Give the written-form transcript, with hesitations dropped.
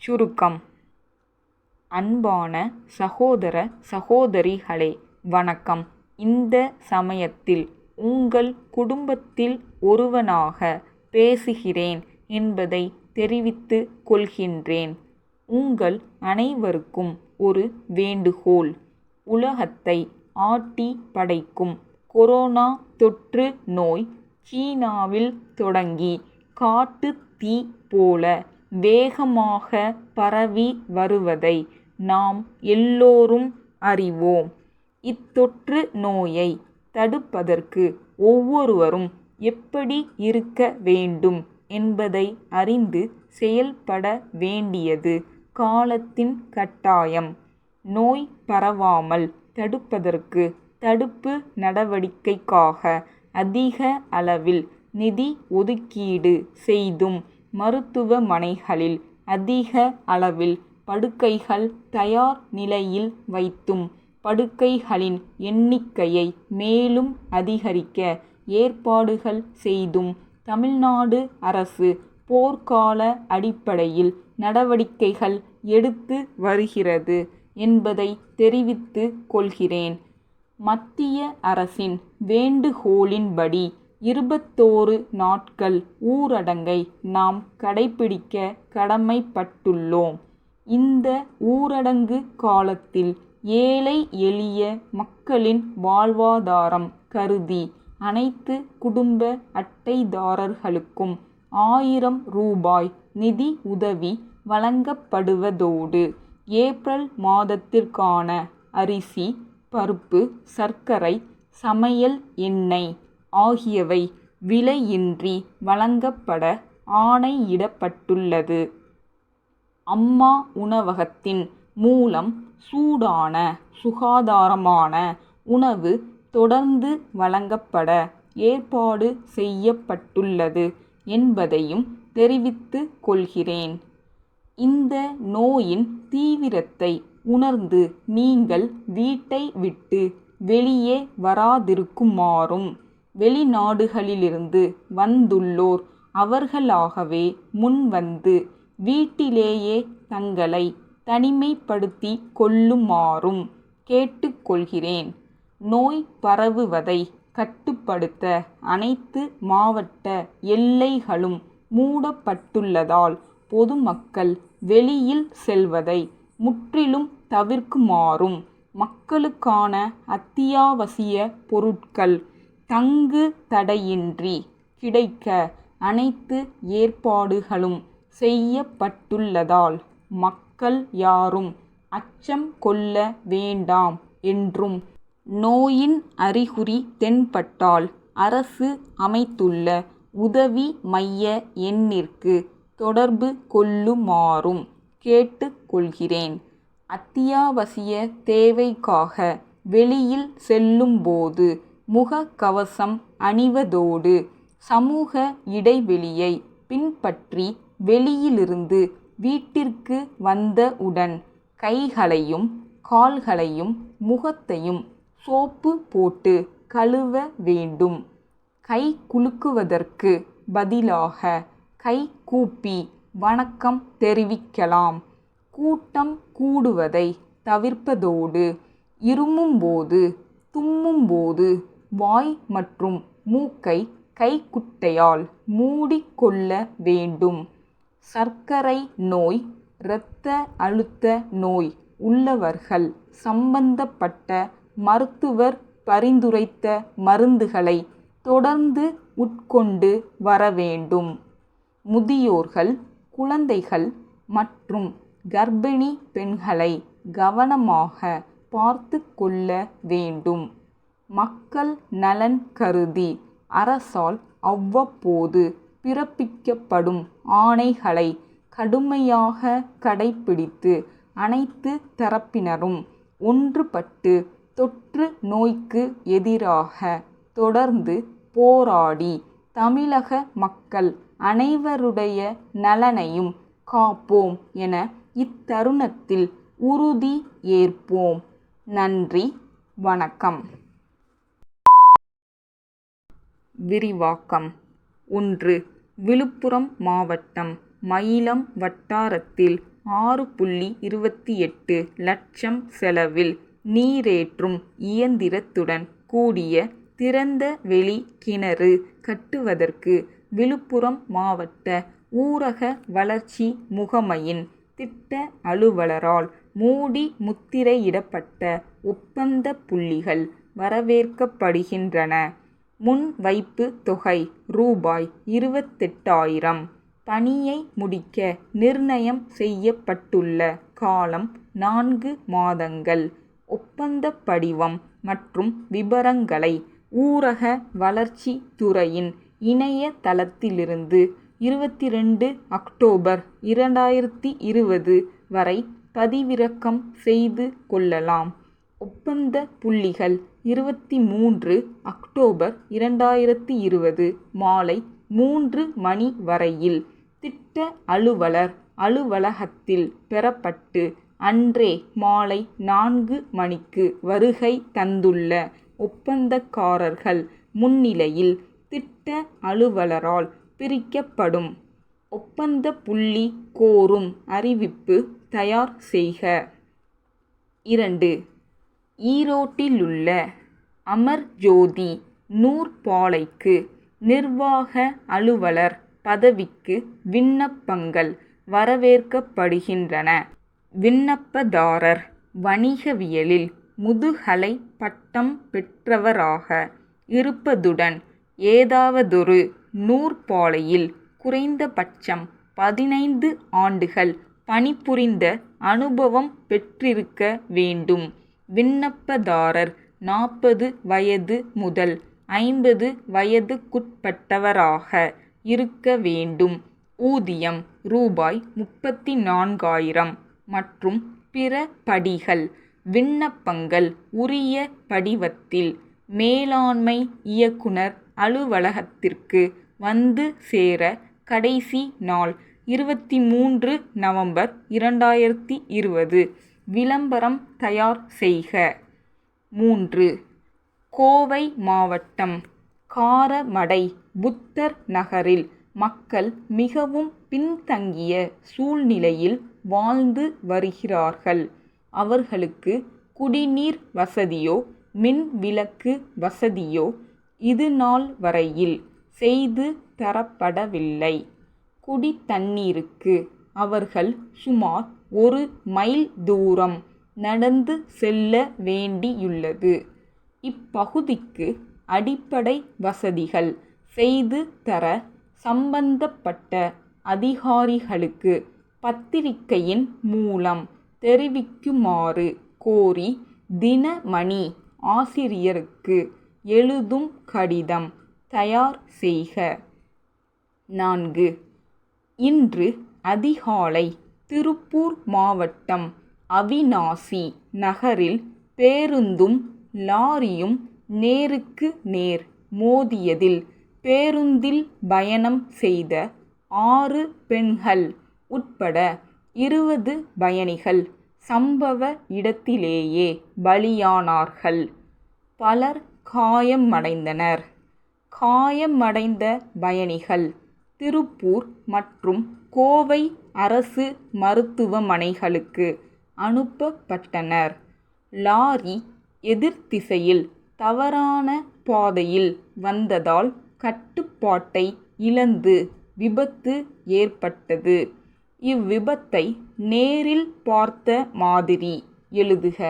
சுருக்கம். அன்பான சகோதர சகோதரிகளே, வணக்கம். இந்த சமயத்தில் உங்கள் குடும்பத்தில் ஒருவனாக பேசுகிறேன் என்பதை தெரிவித்துக் கொள்கின்றேன். உங்கள் அனைவருக்கும் ஒரு வேண்டுகோள். உலகத்தை ஆட்டி படைக்கும் கொரோனா தொற்று நோய் சீனாவில் தொடங்கி காட்டுத் தீ போல வேகமாக பரவி வருவதை நாம் எல்லோரும் அறிவோம். இத்தொற்று நோயை தடுப்பதற்கு ஒவ்வொருவரும் எப்படி இருக்க வேண்டும் என்பதை அறிந்து செயல்பட வேண்டியது காலத்தின் கட்டாயம். நோய் பரவாமல் தடுப்பதற்கு தடுப்பு நடவடிக்கைக்காக அதிக அளவில் நிதி ஒதுக்கீடு செய்தும், மருத்துவமனைகளில் அதிக அளவில் படுக்கைகள் தயார் நிலையில் வைத்தும், படுக்கைகளின் எண்ணிக்கையை மேலும் அதிகரிக்க ஏற்பாடுகள் செய்தும் தமிழ்நாடு அரசு போர்க்கால அடிப்படையில் நடவடிக்கைகள் எடுத்து வருகிறது என்பதை தெரிவித்துக் கொள்கிறேன். மத்திய அரசின் வேண்டுகோளின்படி 21 நாட்கள் ஊரடங்கை நாம் கடைபிடிக்க கடமைப்பட்டுள்ளோம். இந்த ஊரடங்கு காலத்தில் ஏழை எளிய மக்களின் வாழ்வாதாரம் கருதி அனைத்து குடும்ப அட்டைதாரர்களுக்கும் 1000 ரூபாய் நிதி உதவி வழங்கப்படுவதோடு, ஏப்ரல் மாதத்திற்கான அரிசி, பருப்பு, சர்க்கரை, சமையல் எண்ணெய் ஆகியவை விலையின்றி வழங்கப்பட ஆணையிடப்பட்டுள்ளது. அம்மா உணவகத்தின் மூலம் சூடான, சுகாதாரமான உணவு தொடர்ந்து வழங்கப்பட ஏற்பாடு செய்யப்பட்டுள்ளது என்பதையும் தெரிவித்துக் கொள்கிறேன். இந்த நோயின் தீவிரத்தை உணர்ந்து நீங்கள் வீட்டை விட்டு வெளியே வராதிருக்குமாறும், வெளிநாடுகளிலிருந்து வந்துள்ளோர் அவர்களாகவே முன்வந்து வீட்டிலேயே தங்களை தனிமைப்படுத்திக் கொள்ளுமாறும் கேட்டுக்கொள்கிறேன். நோய் பரவுவதை கட்டுப்படுத்த அனைத்து மாவட்ட எல்லைகளும் மூடப்பட்டுள்ளதால் பொதுமக்கள் வெளியில் செல்வதை முற்றிலும் தவிர்க்குமாறும், மக்களுக்கான அத்தியாவசிய பொருட்கள் தங்கு தடையின்றி கிடைக்க அனைத்து ஏற்பாடுகளும் செய்யப்பட்டுள்ளதால் மக்கள் யாரும் அச்சம் கொள்ள வேண்டாம் என்றும், நோயின் அறிகுறி தென்பட்டால் அரசு அமைத்துள்ள உதவி மைய எண்ணிற்கு தொடர்பு கொள்ளுமாறும் கேட்டுக்கொள்கிறேன். அத்தியாவசிய தேவைக்காக வெளியில் செல்லும்போது முகக்கவசம் அணிவதோடு, சமூக இடைவெளியை பின்பற்றி வெளியிலிருந்து வீட்டிற்கு வந்தவுடன் கைகளையும் கால்களையும் முகத்தையும் சோப்பு போட்டு கழுவ வேண்டும். கை குலுக்குவதற்கு பதிலாக கை கூப்பி வணக்கம் தெரிவிக்கலாம். கூட்டம் கூடுவதை தவிர்ப்பதோடு, இருமும்போது, தும்மும்போது வாய் மற்றும் மூக்கை கைக்குட்டையால் மூடிக்கொள்ள வேண்டும். சர்க்கரை நோய், இரத்த அழுத்த நோய் உள்ளவர்கள் சம்பந்தப்பட்ட மருத்துவர் பரிந்துரைத்த மருந்துகளை தொடர்ந்து உட்கொண்டு வர வேண்டும். முதியோர்கள், குழந்தைகள் மற்றும் கர்ப்பிணி பெண்களை கவனமாக பார்த்து கொள்ள வேண்டும். மக்கள் நலன் கருதி அரசால் அவ்வப்போது பிறப்பிக்கப்படும் ஆணைகளை கடுமையாக கடைபிடித்து அனைத்து தரப்பினரும் ஒன்றுபட்டு தொற்று நோய்க்கு எதிராக தொடர்ந்து போராடி தமிழக மக்கள் அனைவருடைய நலனையும் காப்போம் என இத்தருணத்தில் உறுதி ஏற்போம். நன்றி, வணக்கம். விரிவாக்கம். 1. விழுப்புரம் மாவட்டம் மயிலம் வட்டாரத்தில் 6.28 லட்சம் செலவில் நீரேற்றும் இயந்திரத்துடன் கூடிய திறந்த வெளி கிணறு கட்டுவதற்கு விழுப்புரம் மாவட்ட ஊரக வளர்ச்சி முகமையின் திட்ட அலுவலரால் மூடி முத்திரையிடப்பட்ட ஒப்பந்த புள்ளிகள் வரவேற்கப்படுகின்றன. முன்வைப்பு தொகை ரூபாய் 28,000. பணியை முடிக்க நிர்ணயம் செய்யப்பட்டுள்ள காலம் 4 மாதங்கள். ஒப்பந்த படிவம் மற்றும் விபரங்களை ஊரக வளர்ச்சி துறையின் இணைய தளத்திலிருந்து 22 அக்டோபர் 2020 வரை பதிவிறக்கம் செய்து கொள்ளலாம். ஒப்பந்த புள்ளிகள் 23 அக்டோபர் 2020 மாலை 3 மணி வரையில் திட்ட அலுவலர் அலுவலகத்தில் பெறப்பட்டு அன்றே மாலை 4 மணிக்கு வருகை தந்துள்ள ஒப்பந்தக்காரர்கள் முன்னிலையில் திட்ட அலுவலரால் பிரிக்கப்படும். ஒப்பந்த புள்ளி கோரும் அறிவிப்பு தயார் செய்க. 2. ஈரோட்டிலுள்ள அமர்ஜோதி நூற்பாலைக்கு நிர்வாக அலுவலர் பதவிக்கு விண்ணப்பங்கள் வரவேற்கப்படுகின்றன. விண்ணப்பதாரர் வணிகவியலில் முதுகலை பட்டம் பெற்றவராக இருப்பதுடன் ஏதாவதொரு நூற்பாலையில் குறைந்தபட்சம் 15 ஆண்டுகள் பணிபுரிந்த அனுபவம் பெற்றிருக்க வேண்டும். விண்ணப்பதாரர் 40 வயது முதல் 50 வயதுக்குட்பட்டவராக இருக்க வேண்டும். ஊதியம் ரூபாய் 34,000 மற்றும் பிற படிகள். விண்ணப்பங்கள் உரிய படிவத்தில் மேலாண்மை இயக்குனர் அலுவலகத்திற்கு வந்து சேர கடைசி நாள் 23 நவம்பர் 2020. விளம்பரம் தயார் செய்க. 3. கோவை மாவட்டம் காரமடை புத்தர் நகரில் மக்கள் மிகவும் பின்தங்கிய சூழ்நிலையில் வாழ்ந்து வருகிறார்கள். அவர்களுக்கு குடிநீர் வசதியோ மின் விளக்கு வசதியோ இதுநாள் வரையில் செய்து தரப்படவில்லை. குடித்தண்ணீருக்கு அவர்கள் சுமார் 1 மைல் தூரம் நடந்து செல்ல வேண்டியுள்ளது. இப்பகுதிக்கு அடிப்படை வசதிகள் செய்து தர சம்பந்தப்பட்ட அதிகாரிகளுக்கு பத்திரிகையின் மூலம் தெரிவிக்குமாறு கோரி தினமணி ஆசிரியருக்கு எழுதும் கடிதம் தயார் செய்க. 4. இன்று அதிகாலை திருப்பூர் மாவட்டம் அவிநாசி நகரில் பேருந்தும் லாரியும் நேருக்கு நேர் மோதியதில் பேருந்தில் பயணம் செய்த 6 பெண்கள் உட்பட 20 பயணிகள் சம்பவ இடத்திலேயே பலியானார்கள். பலர் காயமடைந்தனர். காயமடைந்த பயணிகள் திருப்பூர் மற்றும் கோவை அரசு மருத்துவமனைகளுக்கு அனுப்பப்பட்டனர். லாரி எதிர்திசையில் தவறான பாதையில் வந்ததால் கட்டுப்பாட்டை இழந்து விபத்து ஏற்பட்டது. இவ்விபத்தை நேரில் பார்த்த மாதிரி எழுதுக.